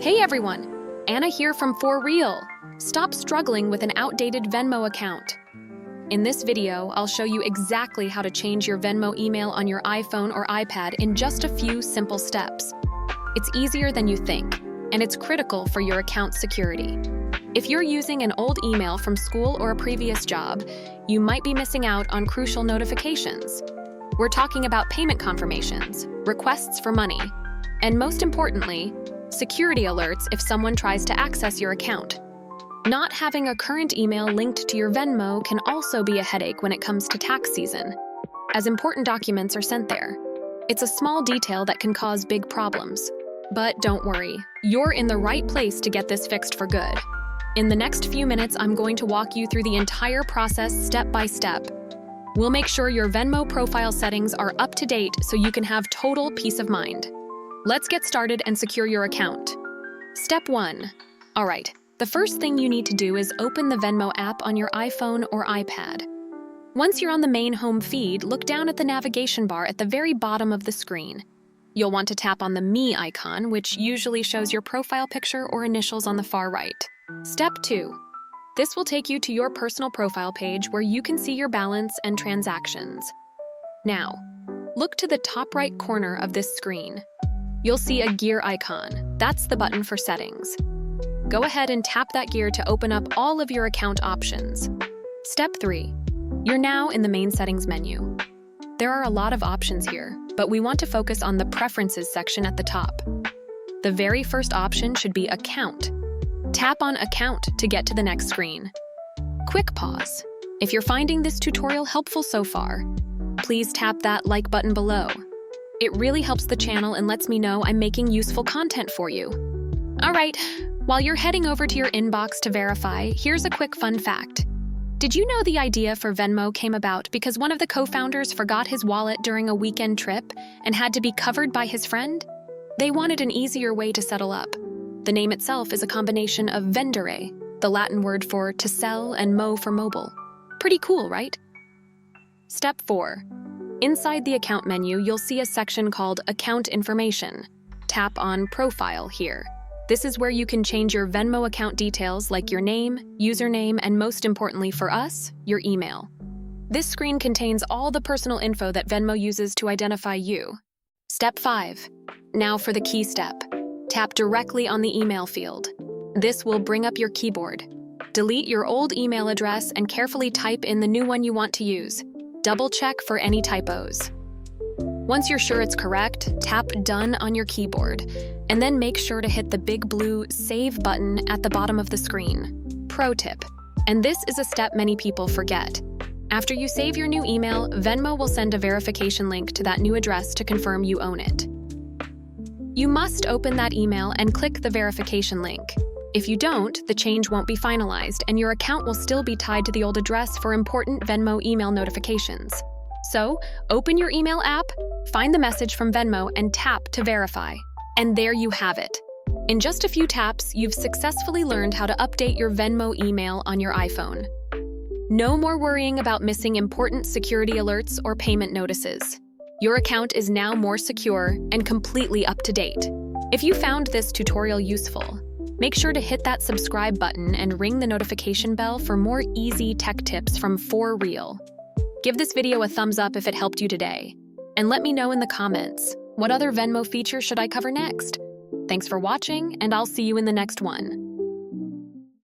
Hey everyone, Anna here from For Real. Stop struggling with an outdated Venmo account. In this video, I'll show you exactly how to change your Venmo email on your iPhone or iPad in just a few simple steps. It's easier than you think, and it's critical for your account's security. If you're using an old email from school or a previous job, you might be missing out on crucial notifications. We're talking about payment confirmations, requests for money, and most importantly, security alerts if someone tries to access your account. Not having a current email linked to your Venmo can also be a headache when it comes to tax season, as important documents are sent there. It's a small detail that can cause big problems. But don't worry, you're in the right place to get this fixed for good. In the next few minutes, I'm going to walk you through the entire process step by step. We'll make sure your Venmo profile settings are up to date so you can have total peace of mind. Let's get started and secure your account. Step 1. All right, the first thing you need to do is open the Venmo app on your iPhone or iPad. Once you're on the main home feed, look down at the navigation bar at the very bottom of the screen. You'll want to tap on the Me icon, which usually shows your profile picture or initials on the far right. Step 2. This will take you to your personal profile page where you can see your balance and transactions. Now, look to the top right corner of this screen. You'll see a gear icon. That's the button for settings. Go ahead and tap that gear to open up all of your account options. Step 3. You're now in the main settings menu. There are a lot of options here, but we want to focus on the Preferences section at the top. The very first option should be Account. Tap on Account to get to the next screen. Quick pause. If you're finding this tutorial helpful so far, please tap that like button below. It really helps the channel and lets me know I'm making useful content for you. All right, while you're heading over to your inbox to verify, here's a quick fun fact. Did you know the idea for Venmo came about because one of the co-founders forgot his wallet during a weekend trip and had to be covered by his friend? They wanted an easier way to settle up. The name itself is a combination of vendere, the Latin word for to sell, and mo for mobile. Pretty cool, right? Step 4. Inside the account menu, you'll see a section called Account Information. Tap on Profile here. This is where you can change your Venmo account details like your name, username, and most importantly for us, your email. This screen contains all the personal info that Venmo uses to identify you. Step 5. Now for the key step. Tap directly on the email field. This will bring up your keyboard. Delete your old email address and carefully type in the new one you want to use. Double check for any typos. Once you're sure it's correct, tap Done on your keyboard, and then make sure to hit the big blue Save button at the bottom of the screen. Pro tip, and this is a step many people forget. After you save your new email, Venmo will send a verification link to that new address to confirm you own it. You must open that email and click the verification link. If you don't, the change won't be finalized and your account will still be tied to the old address for important Venmo email notifications. So, open your email app, find the message from Venmo, and tap to verify. And there you have it. In just a few taps, you've successfully learned how to update your Venmo email on your iPhone. No more worrying about missing important security alerts or payment notices. Your account is now more secure and completely up to date. If you found this tutorial useful, make sure to hit that subscribe button and ring the notification bell for more easy tech tips from For Real. Give this video a thumbs up if it helped you today. And let me know in the comments, what other Venmo feature should I cover next? Thanks for watching, and I'll see you in the next one.